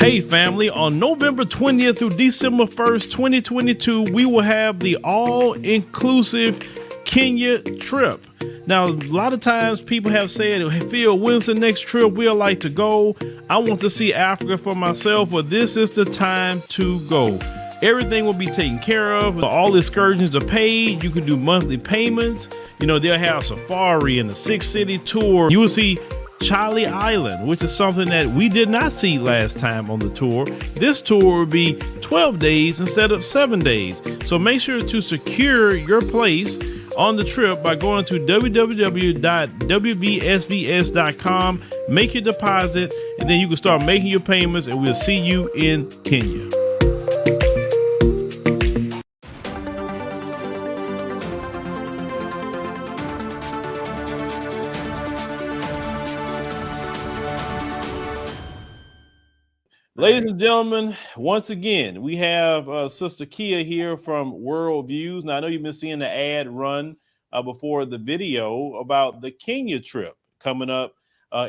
Hey family, on November 20th through December 1st, 2022, we will have the all-inclusive Kenya trip. Now, a lot of times people have said, hey, Phil, when's the next trip we'd like to go? I want to see Africa for myself, but this is the time to go. Everything will be taken care of. All excursions are paid. You can do monthly payments. You know, they'll have safari and a 6-city tour. You will see Chale Island, which is something that we did not see last time on the tour. This tour will be 12 days instead of 7 days. So make sure to secure your place on the trip by going to www.wbsvs.com, make your deposit, and then you can start making your payments, and we'll see you in Kenya. Ladies and gentlemen, once again, we have Sister Kia here from World Views. Now, I know you've been seeing the ad run before the video about the Kenya trip coming up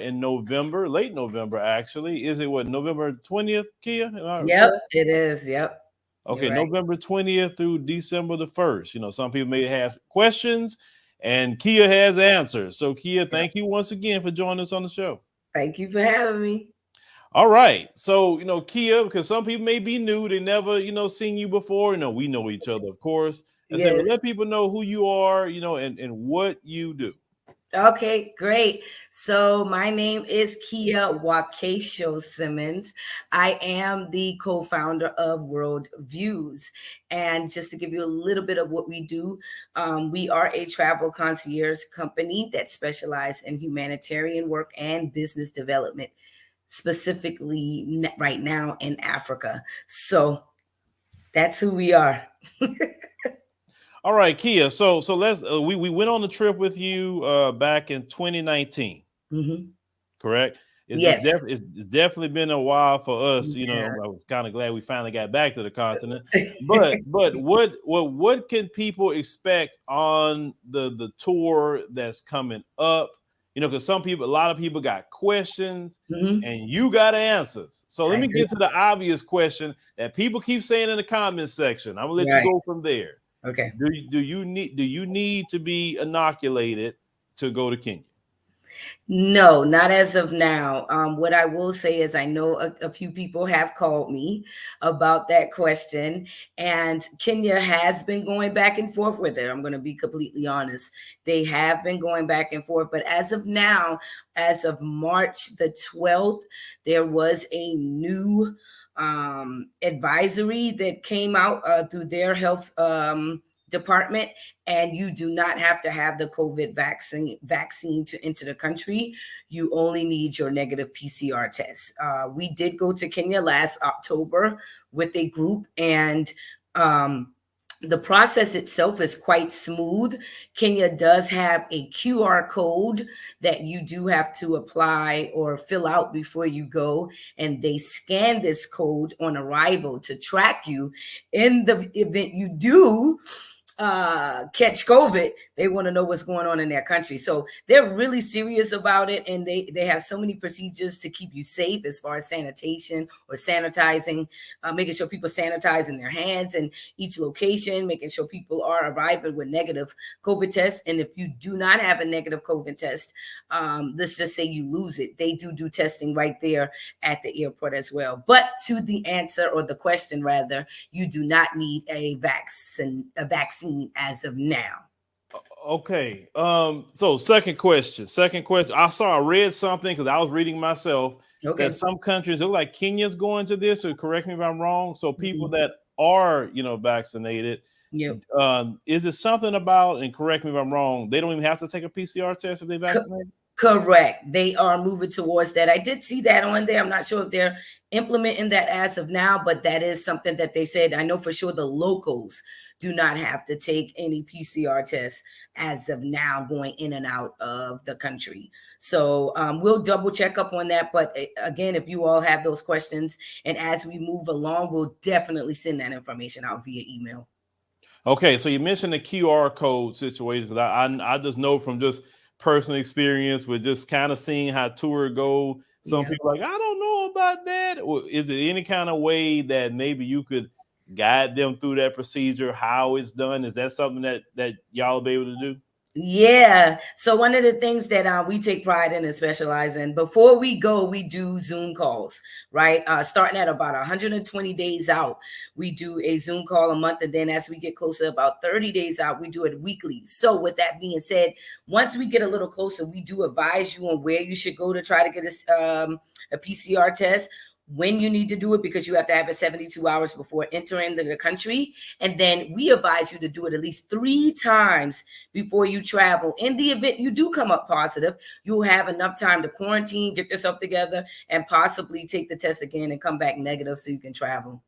in November, late November, actually. Is it what, November 20th, Kia? Yep, it is. Yep. Okay, right. November 20th through December the 1st. You know, some people may have questions and Kia has answers. So, Kia, thank you once again for joining us on the show. Thank you for having me. All right. So, you know, Kia, because some people may be new, they never, you know, seen you before. You know, we know each other, of course. And yes. So let people know who you are, you know, and what you do. Okay, great. So my name is Kia Wakesho Simmons. I am the co-founder of World Views. And just to give you a little bit of what we do, we are a travel concierge company that specializes in humanitarian work and business development, specifically right now in Africa. So that's who we are. All right, Kia. So let's we went on the trip with you back in 2019. Mm-hmm. Correct? Yes. It's definitely been a while for us. You know, I'm kind of glad we finally got back to the continent. But what can people expect on the tour that's coming up? You know, because a lot of people got questions and you got answers. So let me get to the obvious question that people keep saying in the comments section. I'm gonna let you go from there. Okay. Do you need to be inoculated to go to Kenya? No, not as of now. What I will say is I know a few people have called me about that question, and Kenya has been going back and forth with it. I'm going to be completely honest. They have been going back and forth, but as of now, as of March the 12th, there was a new advisory that came out through their health department, and you do not have to have the COVID vaccine to enter the country. You only need your negative PCR test. We did go to Kenya last October with a group, and the process itself is quite smooth. Kenya does have a QR code that you do have to apply or fill out before you go, and they scan this code on arrival to track you. In the event you do catch COVID, they want to know what's going on in their country. So they're really serious about it, and they have so many procedures to keep you safe as far as sanitation or sanitizing, making sure people sanitizing their hands in each location, making sure people are arriving with negative COVID tests. And if you do not have a negative COVID test, let's just say you lose it, they do testing right there at the airport as well. But to the answer, or the question rather, you do not need a vaccine as of now. Okay. So second question. I read something because I was reading myself that some countries look like Kenya's going to this, or correct me if I'm wrong. So people that are, you know, vaccinated, is it something about, and correct me if I'm wrong, they don't even have to take a PCR test if they're vaccinated? Correct. They are moving towards that. I did see that on there. I'm not sure if they're implementing that as of now, but that is something that they said. I know for sure the locals do not have to take any PCR tests as of now going in and out of the country. So we'll double check up on that. But again, if you all have those questions, and as we move along, we'll definitely send that information out via email. Okay. So you mentioned the QR code situation, because I just know from just personal experience with just kind of seeing how tour go, Some Yeah. people are like, I don't know about that. Or is there any kind of way that maybe you could guide them through that procedure, how it's done? Is that something that y'all will be able to do? Yeah. So one of the things that we take pride in and specialize in, before we go, we do Zoom calls, right? Starting at about 120 days out, we do a Zoom call a month. And then as we get closer, about 30 days out, we do it weekly. So with that being said, once we get a little closer, we do advise you on where you should go to try to get a PCR test, when you need to do it, because you have to have it 72 hours before entering the country. And then we advise you to do it at least 3 times before you travel. In the event you do come up positive, you'll have enough time to quarantine, get yourself together, and possibly take the test again and come back negative so you can travel.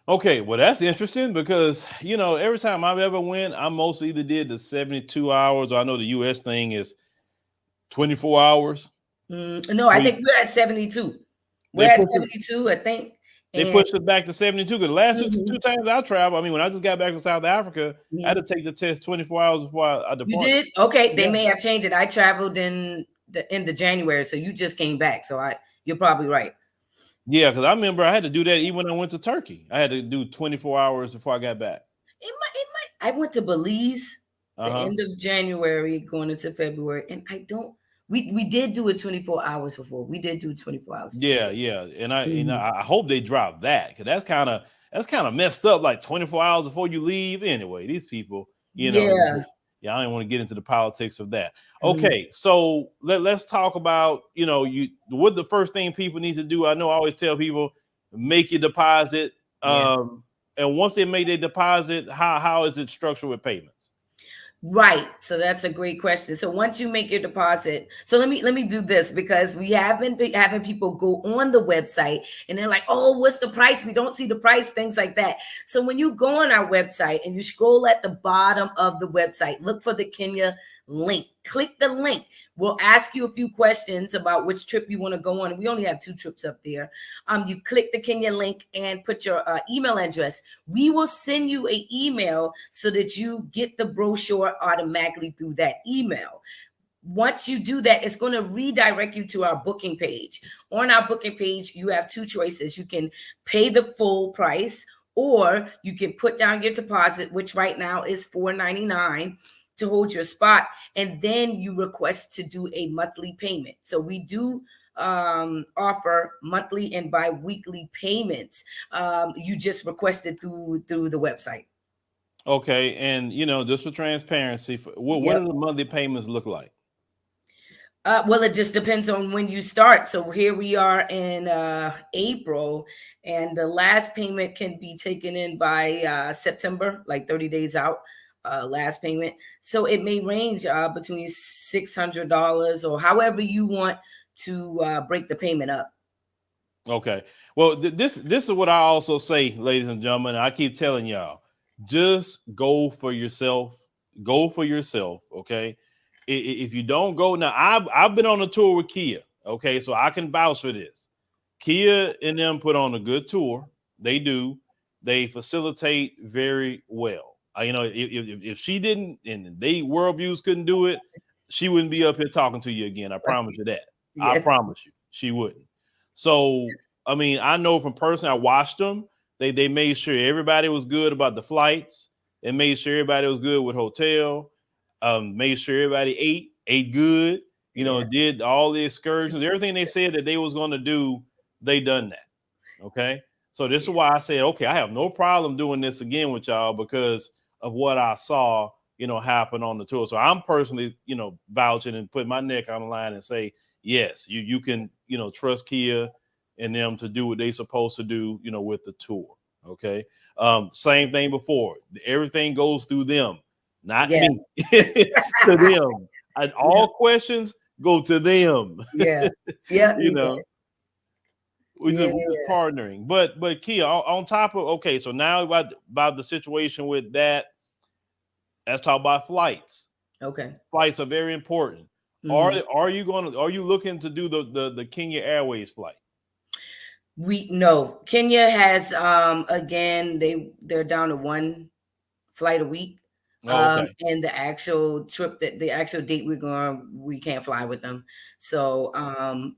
Okay, well, that's interesting because every time I've ever went, I mostly either did the 72 hours, or I know the US thing is 24 hours. No, I think we're at 72. We're They at push it, 72, I think. they And pushed it back to 72 because the last two mhm, times I traveled, I mean, when I just got back from South Africa, I had mhm. to take the test 24 hours before I You departed. did? Okay, they Yeah. may have changed it. I traveled in the end of January, so you just came back. So you're probably right. Yeah, because I remember I had to do that even when I went to Turkey. I had to do 24 hours before I got back. I went to Belize the Uh-huh. end of January going into February, and I don't. We did do it 24 hours before. We did do 24 hours before. Yeah, yeah. And I Mhm. I hope they drop that because that's kind of messed up, like 24 hours before you leave. Anyway, these people, Yeah. yeah, I don't want to get into the politics of that. Mhm. Okay, so let's talk about, what the first thing people need to do. I know I always tell people, make your deposit. Yeah. And once they make their deposit, how is it structured with payments? Right. So that's a great question. So once you make your deposit, so let me do this, because we have been having people go on the website and they're like, "Oh, what's the price? We don't see the price," things like that. So when you go on our website and you scroll at the bottom of the website, look for the Kenya link. Click the link. We'll ask you a few questions about which trip you want to go on. We only have 2 trips up there. You click the Kenya link and put your email address. We will send you an email so that you get the brochure automatically through that email. Once you do that, it's going to redirect you to our booking page. On our booking page, you have 2 choices. You can pay the full price, or you can put down your deposit, which right now is $4.99 to hold your spot, and then you request to do a monthly payment. So we do offer monthly and bi-weekly payments. You just request it through the website. Okay, and just for transparency, what Yep. do the monthly payments look like? Well, it just depends on when you start. So here we are in April, and the last payment can be taken in by September, like 30 days out. Last payment. So it may range between $600 or however you want to break the payment up. Okay. Well, this is what I also say, ladies and gentlemen. I keep telling y'all, just go for yourself. Go for yourself. Okay. If you don't go now, I've been on a tour with Kia. Okay, so I can vouch for this. Kia and them put on a good tour. They do. They facilitate very well. If she didn't and they worldviews couldn't do it, she wouldn't be up here talking to you again. I promise you that. I Yes. promise you, she wouldn't. So, I mean, I know from person, I watched them. They made sure everybody was good about the flights. They made sure everybody was good with hotel. Made sure everybody ate good. Yeah. Did all the excursions, everything they said that they was going to do. They done that. Okay, so this is Yeah. why I said, okay, I have no problem doing this again with y'all because of what I saw, happen on the tour. So I'm personally, vouching and putting my neck on the line and say, yes, you can, trust Kia and them to do what they supposed to do, with the tour. Okay. Same thing before. Everything goes through them, not Yeah. me. To them. And Yeah. all questions go to them. Yeah. Yeah. you know, we just Yeah. we just partnering. But Kia, on top of, okay, so now about the situation with that, let's talk about flights. Okay. Flights are very important. Are Mhm. are you looking to do the Kenya Airways flight? We no. Kenya has again they're down to 1 flight a week. Oh, okay. And the actual trip the actual date we can't fly with them. So,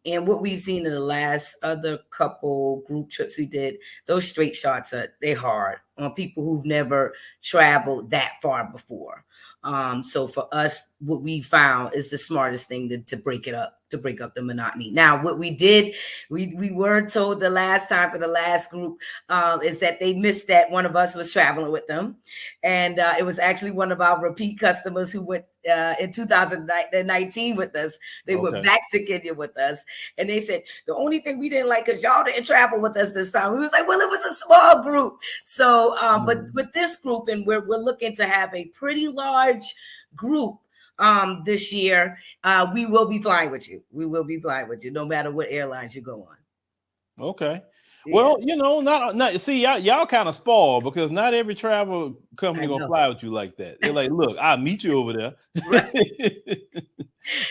and what we've seen in the last other couple group trips we did, those straight shots they hard on people who've never traveled that far before. So for us, what we found is the smartest thing to break it up, to break up the monotony. Now, what we did, we were told the last time for the last group is that they missed that one of us was traveling with them. And it was actually one of our repeat customers who went in 2019 with us. They went back to Kenya with us. And they said, the only thing we didn't like is y'all didn't travel with us this time. We was like, well, it was a small group. So, but with this group, and we're looking to have a pretty large group this year, we will be flying with you. We will be flying with you, no matter what airlines you go on. Okay. Yeah. Well, not see y'all kind of spoiled because not every travel company gonna fly with you like that. They're like, look, I'll meet you over there. Right.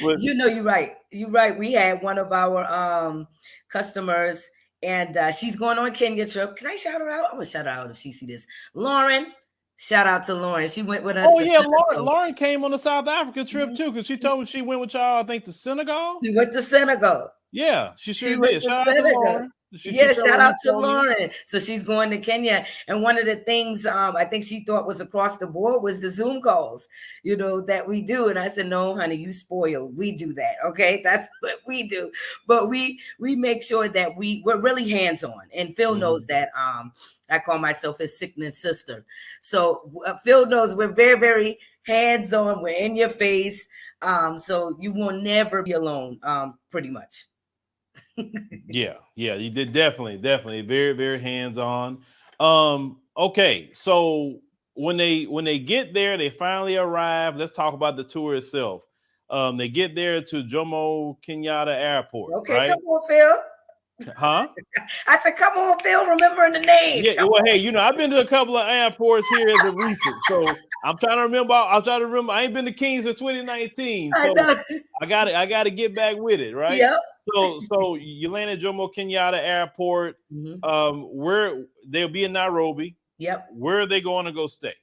But, you're right. You're right. We had one of our customers, and she's going on a Kenya trip. Can I shout her out? I'm gonna shout her out if she see this. Lauren. Shout out to Lauren. She went with us. Oh yeah, Lauren came on the South Africa trip too, because she told me she went with y'all, I think, to Senegal. She went to Senegal. Yeah, she did. Shout out to Lauren. Shout out to Lauren. So she's going to Kenya. And one of the things I think she thought was across the board was the Zoom calls, that we do. And I said, no, honey, you spoiled. We do that. Okay. That's what we do. But we make sure that we're really hands-on. And Phil knows that I call myself his sickening sister. So Phil knows we're very, very hands-on. We're in your face. So you will never be alone, pretty much. Yeah, you did definitely very, very hands-on. Okay, so when they get there, they finally arrive. Let's talk about the tour itself. They get there to Jomo Kenyatta Airport. Okay, right? Come on, Phil. Huh? I said, come on, Phil, remembering the names. Yeah, well, hey, I've been to a couple of airports here as a recent, so I'm trying to remember. I ain't been to Kings since 2019, so I got to get back with it, right? Yep. So you land at Jomo Kenyatta Airport. Where they'll be in Nairobi. Yep. Where are they going to go stay?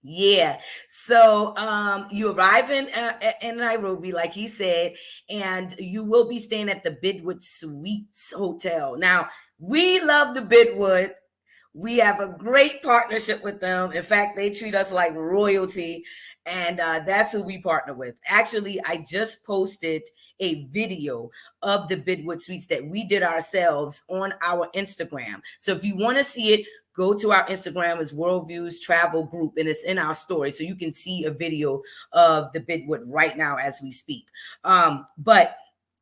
Yeah. So you arrive in Nairobi, like he said, and you will be staying at the Bidwood Suites Hotel. Now, we love the Bidwood. We have a great partnership with them. In fact, they treat us like royalty, and that's who we partner with. Actually, I just posted a video of the Bidwood Suites that we did ourselves on our Instagram. So if you want to see it, go to our Instagram. It's Worldviews Travel Group, and it's in our story. So you can see a video of the Bidwood right now as we speak. But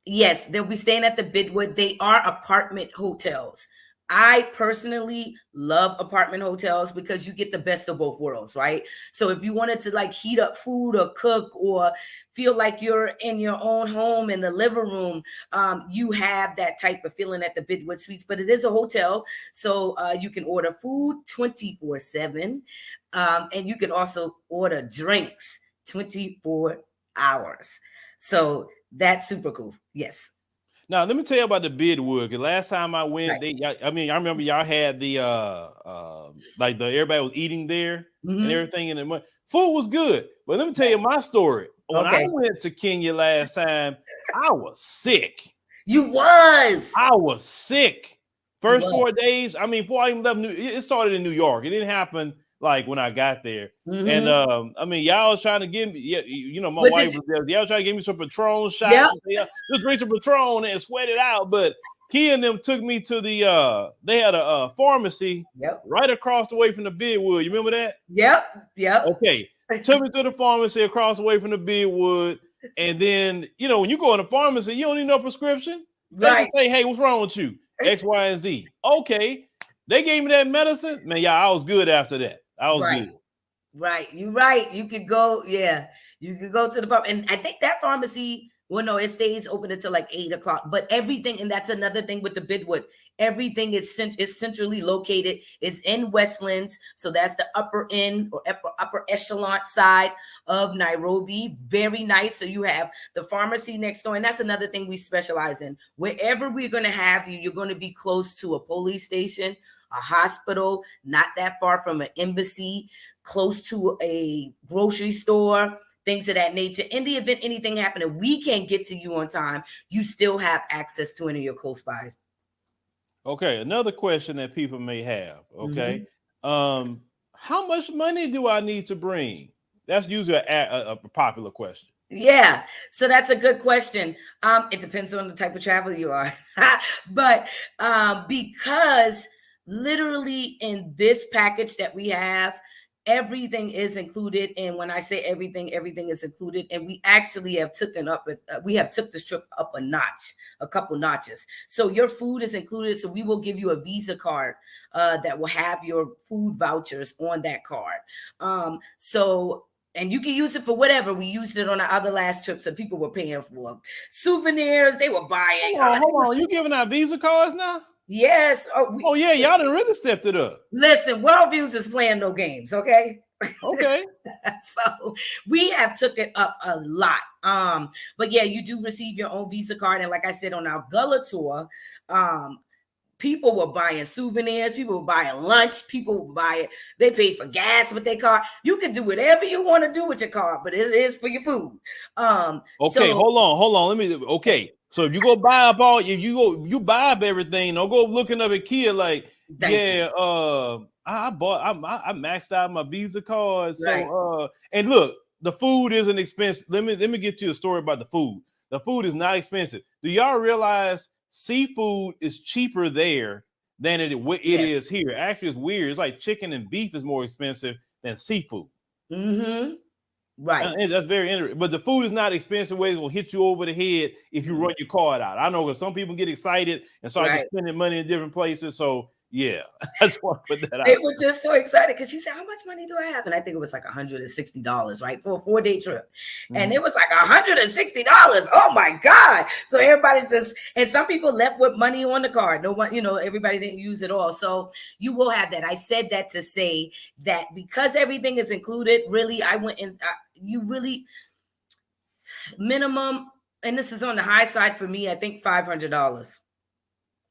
yes, they'll be staying at the Bidwood. They are apartment hotels. I personally love apartment hotels because you get the best of both worlds, right? So if you wanted to like heat up food or cook or feel like you're in your own home in the living room, you have that type of feeling at the Bidwood Suites, but it is a hotel. So you can order food 24/7. And you can also order drinks 24 hours. So that's super cool. Yes. Now, let me tell you about the Bidwood. Last time I went, I remember y'all had the everybody was eating there and everything, and the food was good. But let me tell you my story. When I went to Kenya last time, I was sick. You was? I was sick. First 4 days. Before I even left, it started in New York. It didn't happen like when I got there. And y'all was trying to give me, my wife was there. Y'all trying to give me some Patron shots. Just drink some Patron and sweat it out. But Key and them took me to they had a pharmacy right across the way from the Bidwood. You remember that? Yep. Okay. Took me to the pharmacy across the way from the Bidwood. And then, when you go in the pharmacy, you don't need no prescription. They just say, hey, what's wrong with you? X, Y, and Z. Okay. They gave me that medicine. Man, I was good after that. I was good. Right. You're right. You could go. Yeah. You could go to the pharmacy. And I think that pharmacy, well, no, it stays open until like 8 o'clock. But everything, and that's another thing with the Bidwood, everything is centrally located. It's in Westlands. So that's the upper end or upper echelon side of Nairobi. Very nice. So you have the pharmacy next door. And that's another thing we specialize in. Wherever we're going to have you, you're going to be close to a police station, a hospital, not that far from an embassy. close to a grocery store, things of that nature. In the event anything happened and we can't get to you on time, you still have access to any of your close by. Okay, another question that people may have. Okay, how much money do I need to bring? That's usually a popular question. Yeah, so that's a good question. It depends on the type of traveler you are, but because literally in this package that we have, everything is included. And when I say everything, everything is included. And we actually have took this trip up a notch, a couple notches. So your food is included. So we will give you a Visa card that will have your food vouchers on that card. And you can use it for whatever. We used it on our other last trips that people were paying for. Souvenirs, they were buying. Hold on. You giving out Visa cards now? Yes. Yeah, y'all done really stepped it up. Listen, Worldviews is playing no games, okay? Okay. So we have took it up a lot. But yeah, you do receive your own Visa card. And like I said, on our Gullah tour, people were buying souvenirs, people were buying lunch, people were buying, they paid for gas with their car. You can do whatever you want to do with your car, but it is for your food. Okay, hold on. So if you go buy up you buy up everything, don't go looking up at Kia like, I maxed out my Visa card. Right. So and look, the food isn't expensive. Let me get you a story about the food. The food is not expensive. Do y'all realize seafood is cheaper there than it is here? Actually, it's weird. It's like chicken and beef is more expensive than seafood. Mm-hmm. Right. And that's very interesting. But the food is not expensive ways will hit you over the head if you run your card out. I know because some people get excited and start spending money in different places. So yeah, I just want to put that out. They were just so excited because she said, "How much money do I have?" And I think it was like $160, right, for a 4-day trip. And it was like $160. Oh my God! So everybody's just, and some people left with money on the card. No one, everybody didn't use it all. So you will have that. I said that to say that because everything is included. Really, I went in. You really minimum, and this is on the high side for me. I think $500.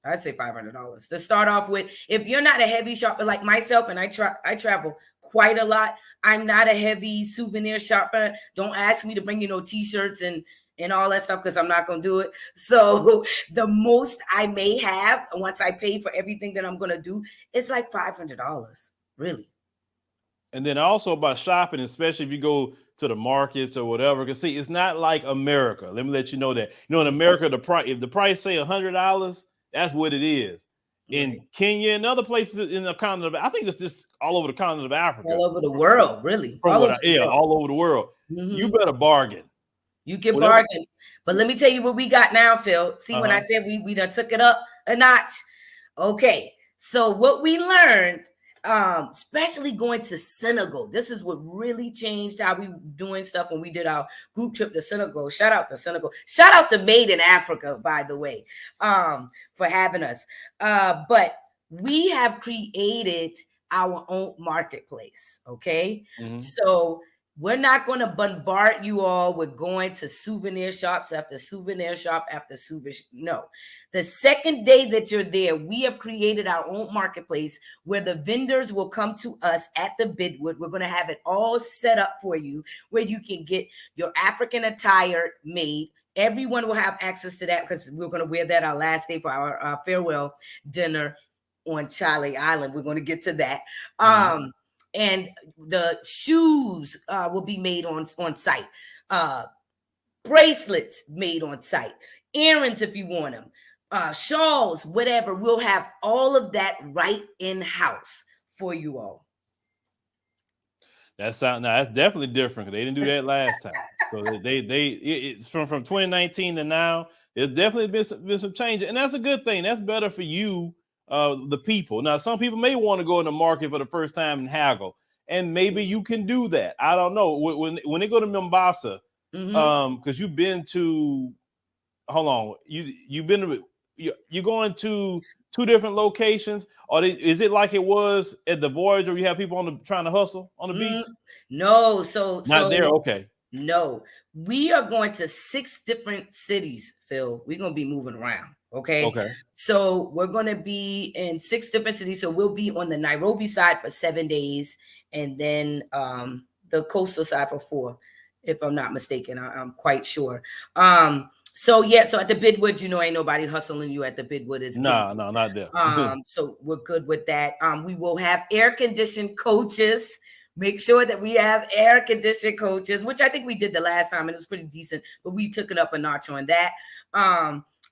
I'd say $500 to start off with. If you're not a heavy shopper like myself, and I travel quite a lot, I'm not a heavy souvenir shopper. Don't ask me to bring t-shirts and all that stuff because I'm not going to do it. So the most I may have once I pay for everything that I'm going to do is like $500, really. And then also about shopping, especially if you go to the markets or whatever, because see, it's not like America. Let me let you know that. In America, if the price say $100, that's what it is. In Kenya and other places in the continent, I think it's just all over the continent of Africa. All over the world, really. All over the world. Mm-hmm. You better bargain. You can bargain. But let me tell you what we got now, Phil. See, when I said we done took it up a notch. Okay. So what we learned, especially going to Senegal, this is what really changed how we doing stuff when we did our group trip to Senegal. Shout out to Senegal. Shout out to Made in Africa, by the way, for having us. But we have created our own marketplace. Okay. Mm-hmm. So we're not going to bombard you all with going to souvenir shops after souvenir shop after souvenir. No. The second day that you're there, we have created our own marketplace where the vendors will come to us at the Bidwood. We're going to have it all set up for you where you can get your African attire made. Everyone will have access to that because we're going to wear that our last day for our farewell dinner on Chale Island. We're going to get to that. And the shoes will be made on site. Bracelets made on site. Earrings if you want them. Shawls, whatever. We'll have all of that right in-house for you all. That's definitely different because they didn't do that last time. So it's from 2019 to now. There's definitely been some change, and that's a good thing. That's better for you. The people. Now, some people may want to go in the market for the first time and haggle, and maybe you can do that. I don't know. When they go to Mombasa, because you've been to, hold on, you're going to 2 different locations, or is it like it was at the Voyage, where you have people trying to hustle on the beach? No, so not there. Okay. No, we are going to 6 different cities, Phil. We're gonna be moving around. Okay. Okay. So we're going to be in 6 different cities. So we'll be on the Nairobi side for 7 days, and then the coastal side for 4, if I'm not mistaken. I'm quite sure. So yeah, so at the Bidwood, ain't nobody hustling you at the Bidwood. Is No, not there. So we're good with that. We will have air conditioned coaches. Make sure that we have air conditioned coaches, which I think we did the last time and it was pretty decent, but we took it up a notch on that.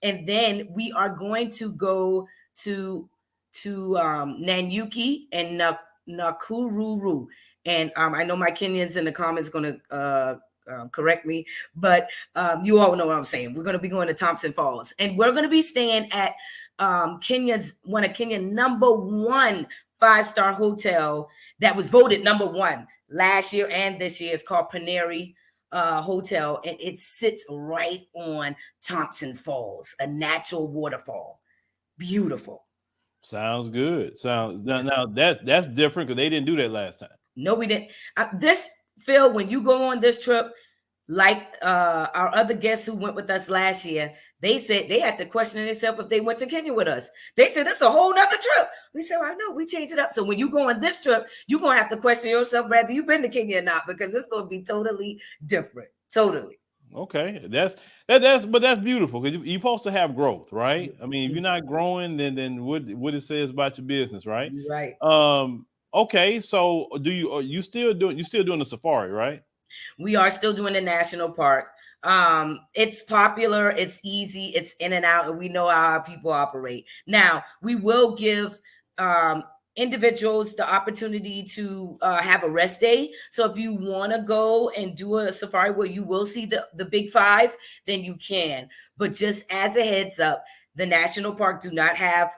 And then we are going to go to Nanyuki and Nakururu. And I know my Kenyans in the comments going to correct me, but you all know what I'm saying. We're going to be going to Thompson Falls, and we're going to be staying at Kenya's number 1 5-star hotel that was voted number 1 last year and this year. It's called Itinerary Hotel, and it sits right on Thompson Falls, a natural waterfall. Beautiful. Sounds good. Now that's different because they didn't do that last time. No, we didn't. This, Phil, when you go on this trip, like our other guests who went with us last year, they said they had to question themselves if they went to Kenya with us. They said it's a whole nother trip. We said, I know, we changed it up. So when you go on this trip, you're gonna have to question yourself whether you've been to Kenya or not, because it's gonna be totally different. Totally. Okay, but that's beautiful because you're supposed to have growth, right? I mean, if you're not growing, then what it says about your business, right? Right. Okay, so you still doing the safari, right? We are still doing the national park. It's popular, it's easy, it's in and out, and we know how our people operate. Now, we will give individuals the opportunity to have a rest day. So if you want to go and do a safari where you will see the big 5, then you can. But just as a heads up, the national park do not have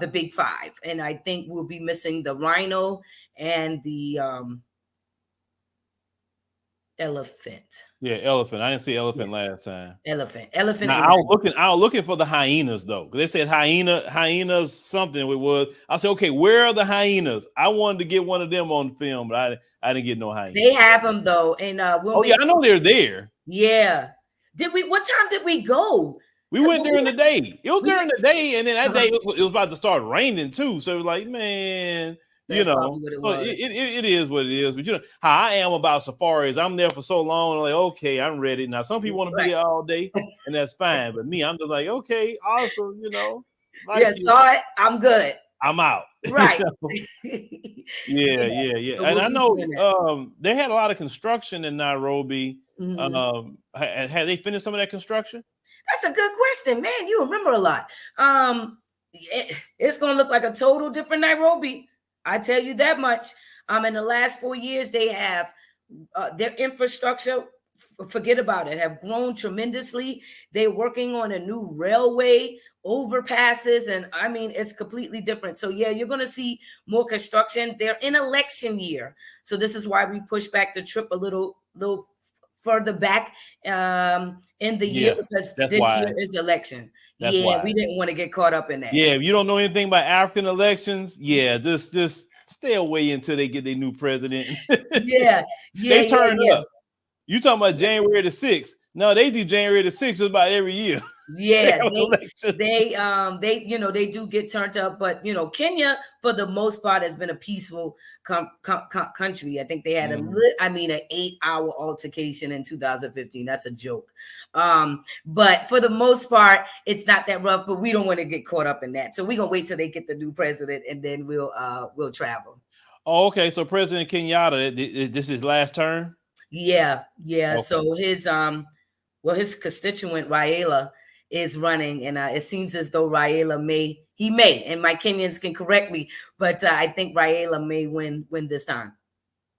the big 5. And I think we'll be missing the rhino and the elephant. Yeah, elephant. I didn't see elephant last time. Elephant. Now, I was looking for the hyenas though, because they said hyenas something. It was. I said, okay, where are the hyenas? I wanted to get one of them on film, but I didn't get no hyenas. They have them though, and I know they're there. Yeah. What time did we go? We went during the day. It was during the day, and then that day it was about to start raining too. So like, man. That's so it is what it is. But how I am about safaris, I'm there for so long. I'm like, okay, I'm ready. Now, some people want to be there all day, and that's fine. But me, I'm just like, okay, awesome. Saw it. I'm good. I'm out. Right. Yeah. And I know they had a lot of construction in Nairobi. Mm-hmm. Had they finished some of that construction? That's a good question, man. You remember a lot. It's gonna look like a total different Nairobi. I tell you that much. In the last 4 years, they have their infrastructure, forget about it, have grown tremendously. They're working on a new railway, overpasses, and I mean, it's completely different. So yeah, you're going to see more construction. They're in election year. So this is why we push back the trip a little further back in the year, because this year is the election. We didn't want to get caught up in that. Yeah, if you don't know anything about African elections, just stay away until they get their new president. They turn up. You talking about January the 6th? No, they do January the 6th just about every year. Yeah, they do get turned up, but Kenya for the most part has been a peaceful country. I think they had an 8-hour altercation in 2015. That's a joke. But for the most part, it's not that rough. But we don't want to get caught up in that, so we're gonna wait till they get the new president, and then we'll travel. Oh, okay. So President Kenyatta, this is his last term. Yeah. Okay. So his constituent Raila is running, and it seems as though Raila may, and my Kenyans can correct me, but I think Raila may win this time.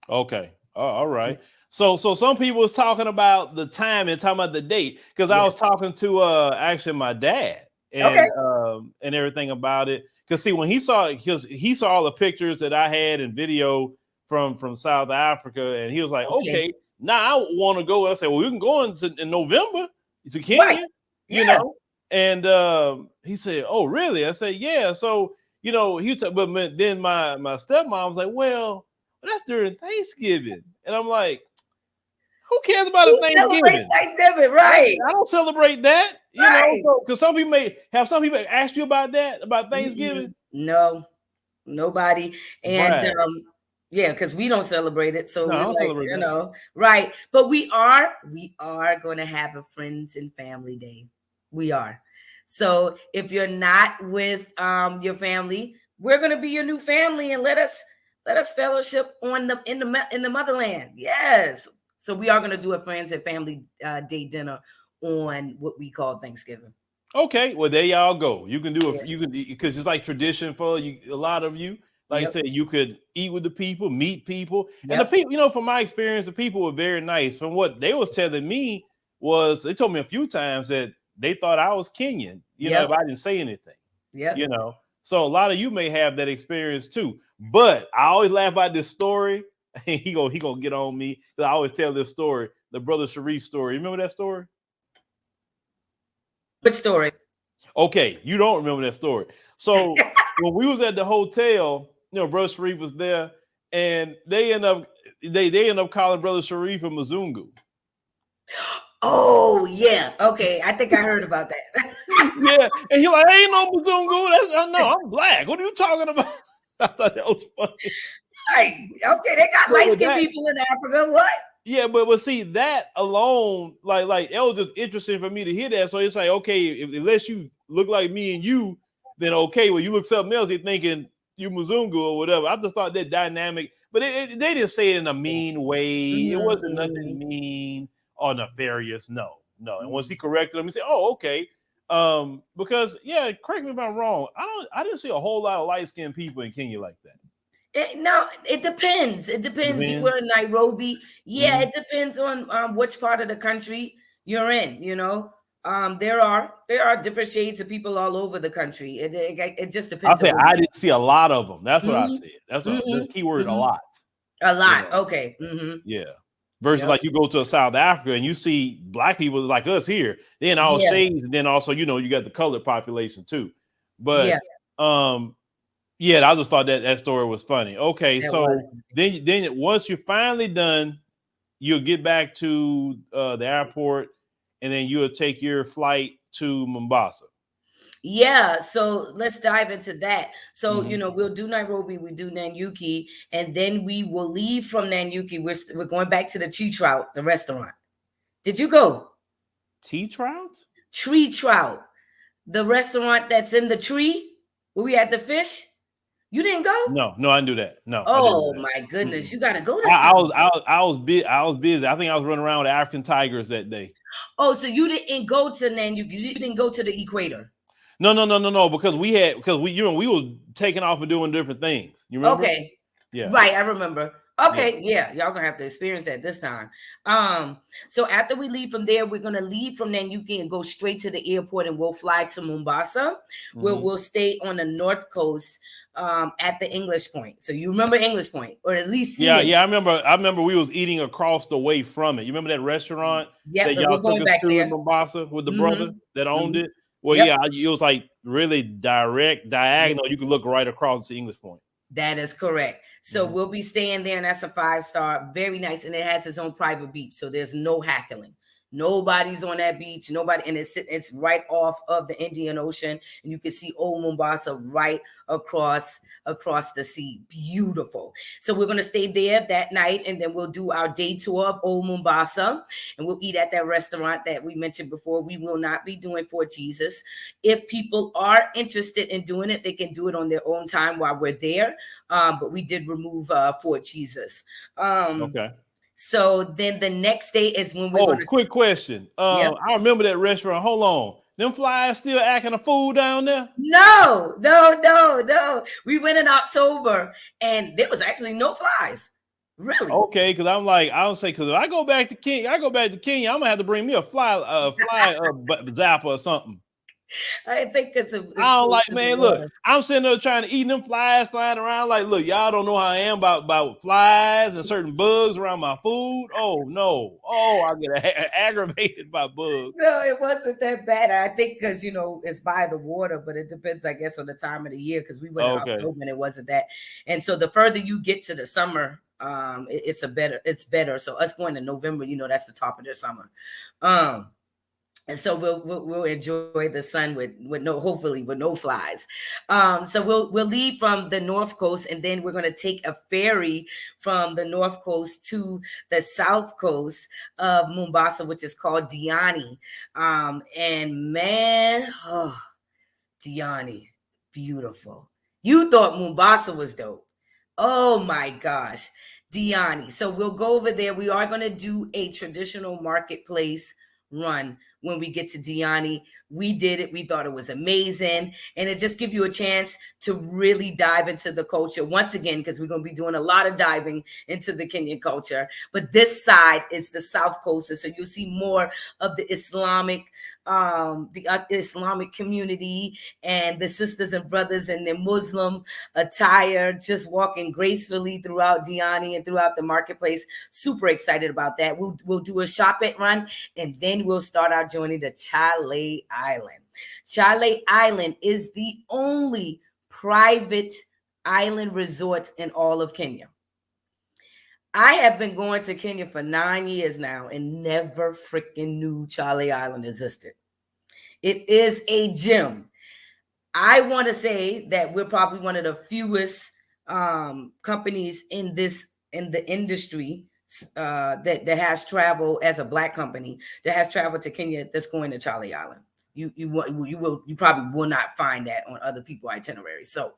Okay. All right. So some people was talking about the time and talking about the date, because I was talking to actually my dad and everything about it. Because see, when he saw all the pictures that I had and video from South Africa, and he was like, okay, now I want to go. And I said, well, we can go in November to Kenya. Right. And he said, oh, really? I said, yeah. So, but then my stepmom was like, well, that's during Thanksgiving. And I'm like, Who cares about a Who celebrates Thanksgiving? Thanksgiving? Right. I don't celebrate that, you know, Right. because some people ask you about that, about Thanksgiving. No, nobody. And Right. yeah, because we don't celebrate it. So No, I we're don't like, celebrate you that. know, right. But we are going to have a friends and family day. We are. So if you're not with your family, we're going to be your new family, and let us fellowship in the motherland. Yes. So we are going to do a friends and family day dinner on what we call Thanksgiving. Okay, well there y'all go. You can do Yeah. you can because it's like tradition for you. A lot of you, like I Yep. said, you could eat with the people, meet people, and the Yep. people. You know, from my experience, the people were very nice. From what they was telling me they told me a few times that they thought I was Kenyan. You know, if Yep. I didn't say anything. Yep. You know, so a lot of you may have that experience too. But I always laugh about this story. He gonna get on me. I always tell this story, the brother Sharif story. You remember that story? Good story. Okay, you don't remember that story. So when we was at the hotel, you know, Brother Sharif was there, and they end up calling Brother Sharif a Mzungu. Oh yeah. Okay. I think I heard about that. Yeah, and he like, ain't no Mzungu. I know I'm black. What are you talking about? I thought that was funny. Right. Okay. They got But light with skinned that, people in Africa. What? yeah, but see that alone, like it was just interesting for me to hear that. So it's like, okay, unless you look like me and you, then okay. Well, you look something else, they're thinking you Mzungu or whatever. I just thought that dynamic, but they didn't say it in a mean way. It wasn't nothing Mm, mean or nefarious. No, no. And once he mm. corrected him, he said, "Oh, okay." Because yeah, correct me if I'm wrong. I didn't see a whole lot of light skinned people in Kenya like that. No, it depends. It depends. You Man. were in Nairobi. Yeah, Mhm. it depends on which part of the country you're in. There are different shades of people all over the country. It just I depends on say where I you're didn't see a lot of them. That's at. what I said. That's the key word, a Hmm. lot. A You lot. know, Okay. yeah. Versus Yep. like you go to South Africa and you see black people like us here, then all Yeah. shades, and then also you got the colored population too. Yeah. But yeah, I just thought that story was funny. Okay, That so was. then once you're finally done, you'll get back to the airport, and then you'll take your flight to Mombasa. Yeah, so let's dive into that. So, Mhm. we'll do Nairobi, we do Nanyuki, and then we will leave from Nanyuki. We're going back to the Tree Trout, the restaurant. Did you go? Tea trout? Tree Trout, the restaurant that's in the tree where we had the fish. You didn't go? No, no, I didn't do that. No, I didn't do Oh that. my goodness, Mm-mm. you got to go I, this I was time. I was I was busy. I was busy. I think I was running around with African tigers that day. Oh, so you didn't go to Nanyuki. You didn't go to the equator. No, because we were taking off and doing different things. You remember? Okay. Yeah, Right, I remember. yeah. Okay, yeah, y'all gonna have to experience that this time. So after we leave from there, we're gonna leave from Nanyuki and go straight to the airport, and we'll fly to Mombasa, where Hmm. we'll stay on the north coast, at the English Point. So you remember English Point, or at least Yeah, seeing yeah. it. I remember we was eating across the way from it. You remember that restaurant Yep, that and we're y'all took going us back to in there. Mombasa with the brother Mm-hmm. that owned Mm-hmm. it? Well, Yep. yeah, it was like really direct, Yeah. diagonal. You could look right across the English Point. That is correct. So Mhm. we'll be staying there, and that's a 5-star, very nice, and it has its own private beach, so there's no haggling. Nobody's on that beach. Nobody, and it's right off of the Indian Ocean, and you can see old Mombasa right across the sea. Beautiful. So we're gonna stay there that night, and then we'll do our day tour of old Mombasa, and we'll eat at that restaurant that we mentioned before. We will not be doing Fort Jesus. If people are interested in doing it, they can do it on their own time while we're there. But we did remove Fort Jesus. Okay. So then the next day is when we're going Oh, to. quick question. Yep. I remember that restaurant. Hold on. Them flies still acting a fool down there? No, no, no, no. We went in October, and there was actually no flies. Really? Okay, because I don't say because if I go back to Kenya, I'm gonna have to bring me a zapper or something. I think because it's I don't close like, to the man. Look, water. I'm sitting there trying to eat them flies flying around. Like, look, y'all don't know how I am about flies and certain bugs around my food. Oh no, I get aggravated by bugs. No, it wasn't that bad. I think because it's by the water, but it depends, I guess, on the time of the year. Because we went in Okay. October and it wasn't that. And so the further you get to the summer It's better. So us going to November, that's the top of the summer. And so we'll enjoy the sun with hopefully with no flies. So we'll leave from the north coast, and then we're going to take a ferry from the north coast to the south coast of Mombasa, which is called Diani. And man, Diani, beautiful. You thought Mombasa was dope. Oh my gosh, Diani. So we'll go over there. We are going to do a traditional marketplace run when we get to Diani. We did it. We thought it was amazing. And it just gives you a chance to really dive into the culture once again, because we're going to be doing a lot of diving into the Kenyan culture. But this side is the South Coast. So you'll see more of the Islamic community and the sisters and brothers in their Muslim attire, just walking gracefully throughout Diani and throughout the marketplace. Super excited about that. We'll do a shop it run, and then we'll start our journey to Chale Island. Chale Island is the only private island resort in all of Kenya. I have been going to Kenya for 9 years now and never freaking knew Chale Island existed. It is a gem. I want to say that we're probably one of the fewest companies in the industry that has traveled as a Black company that has traveled to Kenya that's going to Chale Island. You probably will not find that on other people's itineraries. So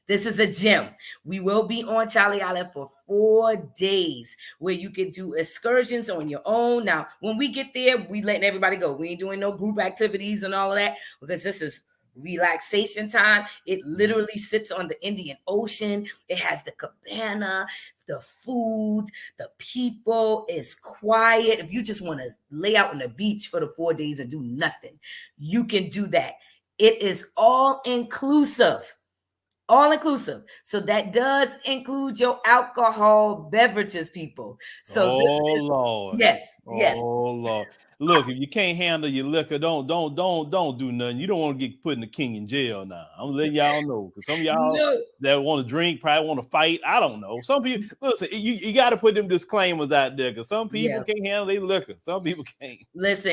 this is a gem. We will be on Chale Island for 4 days where you can do excursions on your own. Now, when we get there, we letting everybody go. We ain't doing no group activities and all of that, because this is relaxation time. It literally sits on the Indian Ocean. It has the cabana, the food, the people. Is quiet. If you just want to lay out on the beach for the 4 days and do nothing, you can do that. It is all inclusive. All inclusive. So that does include your alcohol beverages, people. So Lord. Yes. Oh Lord. Look, if you can't handle your liquor, don't do nothing. You don't want to get put in the Kenyan jail now. I'm letting y'all know, because some of y'all that want to drink probably want to fight. I don't know. Some people, listen, you got to put them disclaimers out there, because some people can't handle their liquor. Some people can't. Listen,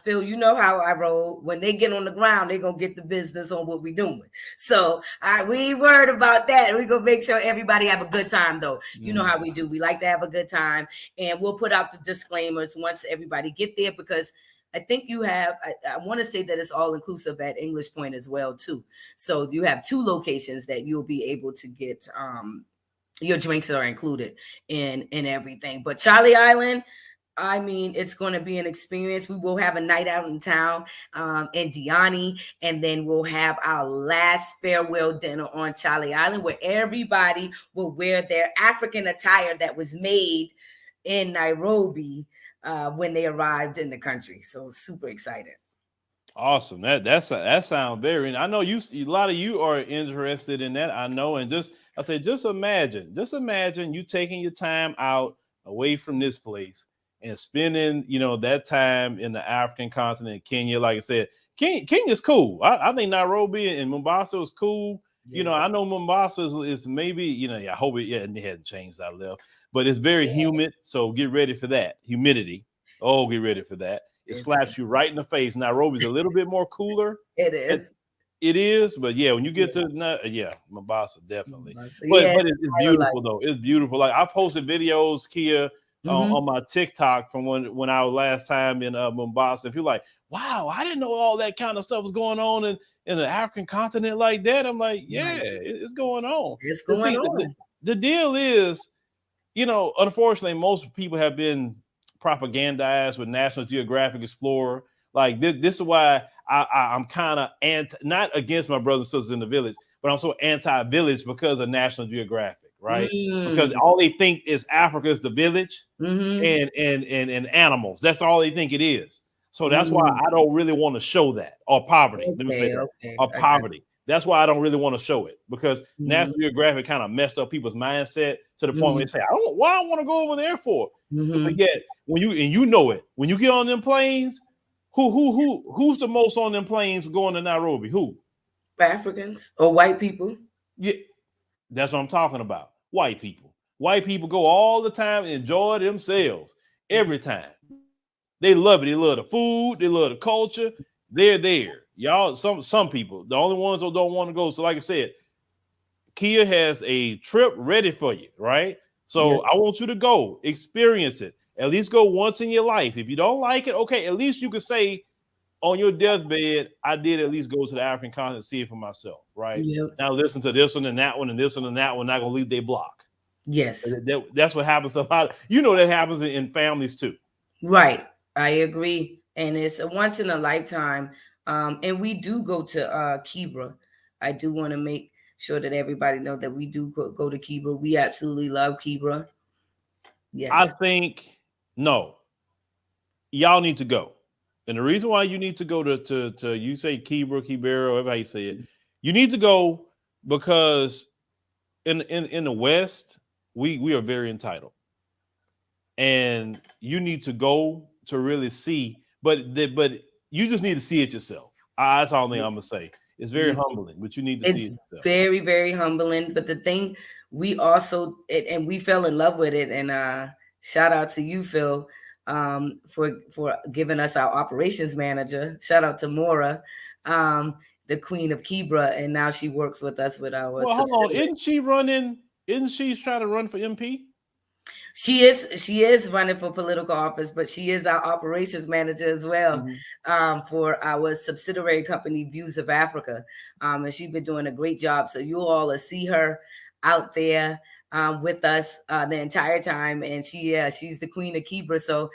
Phil, you know how I roll. When they get on the ground, they're gonna get the business on what we doing. So we ain't worried about that. We're gonna make sure everybody have a good time, though. You know how we do. We like to have a good time, and we'll put out the disclaimers once everybody get there, because I think you have, I want to say that it's all inclusive at English Point as well too. So you have 2 locations that you'll be able to get your drinks are included in everything. But Chale Island, I mean, it's going to be an experience. We will have a night out in town in Diani, and then we'll have our last farewell dinner on Chale Island, where everybody will wear their African attire that was made in Nairobi when they arrived in the country. So super excited. Awesome. That sounds very. I know a lot of you are interested in that. I know, and just imagine you taking your time out away from this place and spending that time in the African continent, Kenya. Like I said, Kenya's cool. I think Nairobi and Mombasa is cool. Yes. I know Mombasa is maybe, I hope it hadn't changed that level, but it's very humid. So get ready for that. Humidity. Oh, get ready for that. It slaps you right in the face. Nairobi's a little bit more cooler. It is. It is. But when you get to Mombasa, definitely. But it's beautiful though. It's beautiful. Like I posted videos, Kia, on my TikTok from when I was last time in Mombasa. If you're like, wow, I didn't know all that kind of stuff was going on in the African continent like that. I'm like, it's going on. It's going on. The deal is, unfortunately, most people have been propagandized with National Geographic Explorer. Like this is why I'm kind of not against my brothers and sisters in the village, but I'm so anti-village because of National Geographic, right? Because all they think is Africa is the village and animals. That's all they think it is. So that's why I don't really want to show that, or poverty. Let me say that, or poverty. That's why I don't really want to show it, because National Geographic kind of messed up people's mindset to the point where they say, why I want to go over there for? But yet, when you get on them planes, who's the most on them planes going to Nairobi? Who? Africans or white people? Yeah, that's what I'm talking about. White people. White people go all the time and enjoy themselves every time. They love it. They love the food. They love the culture. They're there. Y'all, some people, the only ones who don't want to go. So, like I said, Kia has a trip ready for you, right? So I want you to go experience it. At least go once in your life. If you don't like it, okay, at least you can say on your deathbed, I did at least go to the African continent and see it for myself, right? Yep. Now listen to this one and that one and this one and that one. Not gonna leave their block. Yes. That's what happens a lot. You know that happens in families too. Right. I agree. And it's a once in a lifetime. And we do go to Kibera. I do want to make sure that everybody know that we do go to Kibera. We absolutely love Kibera. Yes. I think no. Y'all need to go. And the reason why you need to go to you say Kibera, whatever you say it, you need to go because in the West, we are very entitled. And you need to go to really see, but you just need to see it yourself. That's all I'm gonna say. It's very humbling, but you need to see it yourself. Very, very humbling. But the thing we also and we fell in love with it. And shout out to you, Phil, for giving us our operations manager. Shout out to Mora, the queen of Kibera, and now she works with us with our. Well, hold on, isn't she trying to run for MP? She is running for political office, but she is our operations manager as well, for our subsidiary company Views of Africa, and she's been doing a great job. So you all will see her out there with us the entire time, and she's the queen of Kibera. So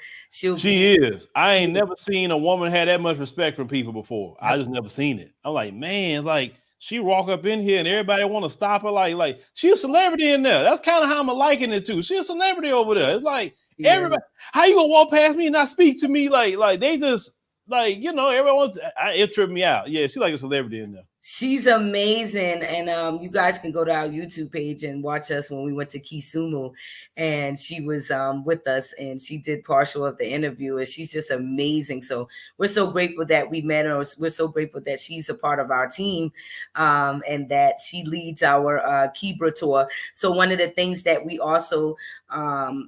she is. I ain't never seen a woman have that much respect from people before. I just never seen it. I'm like, man, like. She walk up in here and everybody want to stop her like she a celebrity in there. That's kind of how I'm liking it too. She a celebrity over there. It's like everybody. How you gonna walk past me and not speak to me? Like they just everyone wants. It tripped me out. Yeah, she like a celebrity in there. She's amazing, and you guys can go to our YouTube page and watch us when we went to Kisumu, and she was with us, and she did partial of the interview, and she's just amazing. So we're so grateful that we met her. We're so grateful that she's a part of our team, and that she leads our Kibera tour. So one of the things that we also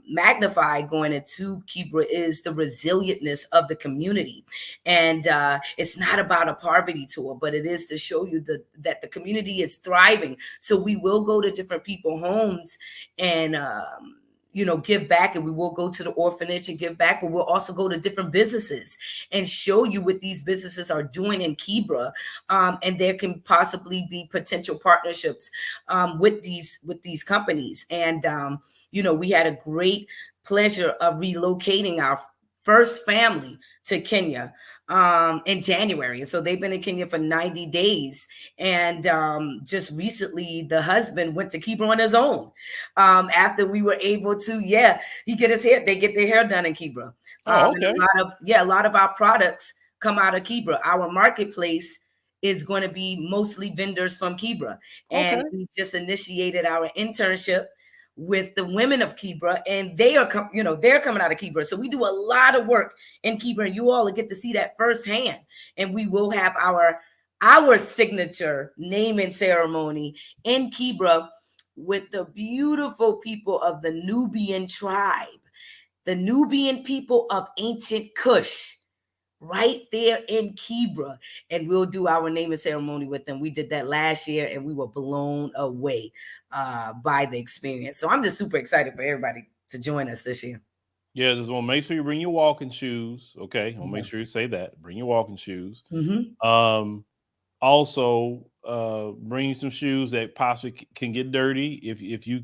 magnify going into Kibera is the resilientness of the community, and it's not about a poverty tour, but it is to show you that the community is thriving. So we will go to different people's homes and give back, and we will go to the orphanage and give back, but we'll also go to different businesses and show you what these businesses are doing in Kibera, and there can possibly be potential partnerships with these companies. And we had a great pleasure of relocating our first family to Kenya in January. So they've been in Kenya for 90 days. And just recently, the husband went to Kibera on his own after we were able to, they get their hair done in Kibera. Okay. A lot of our products come out of Kibera. Our marketplace is going to be mostly vendors from Kibera. And we just initiated our internship with the women of Kibera, and they are they're coming out of Kibera. So we do a lot of work in Kibera, and you all will get to see that firsthand. And we will have our signature naming ceremony in Kibera with the beautiful people of the Nubian tribe, the Nubian people of ancient Kush, right there in Kibera. And we'll do our naming ceremony with them. We did that last year, and we were blown away by the experience. So I'm just super excited for everybody to join us this year. Yeah, just want to make sure you bring your walking shoes. Okay, I'll make sure you say that. Bring your walking shoes. Also, bring some shoes that possibly can get dirty. If you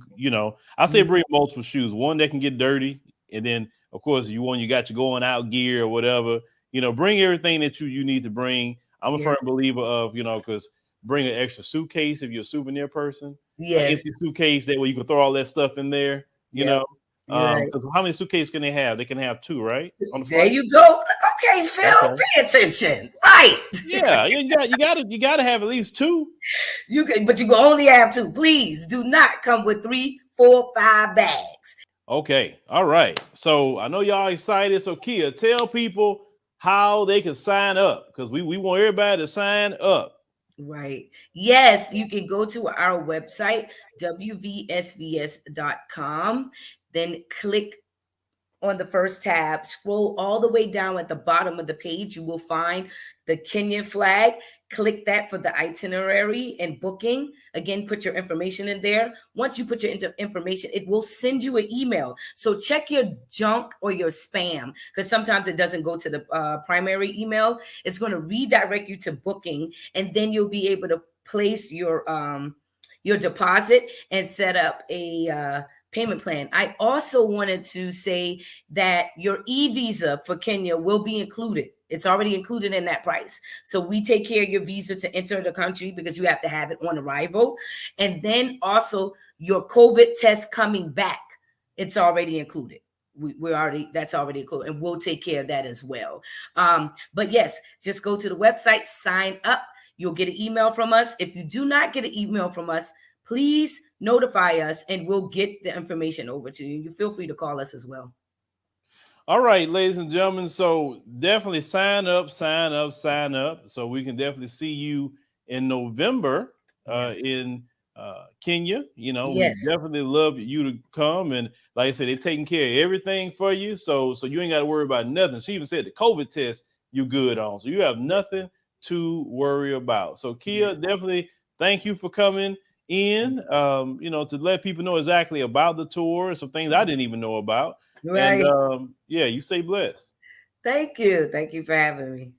I say bring multiple shoes. One that can get dirty, and then of course you got your going out gear or whatever. Bring everything that you need to bring. I'm a firm believer of because bring an extra suitcase if you're a souvenir person. Yes. Empty suitcase, that way you can throw all that stuff in there, How many suitcases can they have? They can have 2, right? On the there you go. Okay, Phil, pay attention. Right. Yeah, you gotta have at least 2. But you can only have 2. Please do not come with 3, 4, 5 bags. Okay. All right. So I know y'all excited. So Kia, tell people how they can sign up, because we want everybody to sign up. Right. Yes, you can go to our website, wvsvs.com, then click on the first tab, scroll all the way down at the bottom of the page. You will find the Kenyan flag. Click that for the itinerary and booking. Again, put your information in there. Once you put your information, it will send you an email. So check your junk or your spam, because sometimes it doesn't go to the primary email. It's going to redirect you to booking, and then you'll be able to place your deposit and set up a payment plan. I also wanted to say that your e-visa for Kenya will be included. It's already included in that price. So we take care of your visa to enter the country, because you have to have it on arrival. And then also your COVID test coming back, it's already included. That's already included, and we'll take care of that as well. But yes, just go to the website, sign up. You'll get an email from us. If you do not get an email from us, please notify us and we'll get the information over to you. You feel free to call us as well. All right, ladies and gentlemen. So definitely sign up, sign up, sign up. So we can definitely see you in November in Kenya. You know, we Yes. definitely love you to come. And like I said, they're taking care of everything for you. So you ain't got to worry about nothing. She even said the COVID test you good on. So you have nothing to worry about. So Kia, definitely thank you for coming in, to let people know exactly about the tour and some things I didn't even know about. Right. And yeah, you stay blessed. Thank you. Thank you for having me.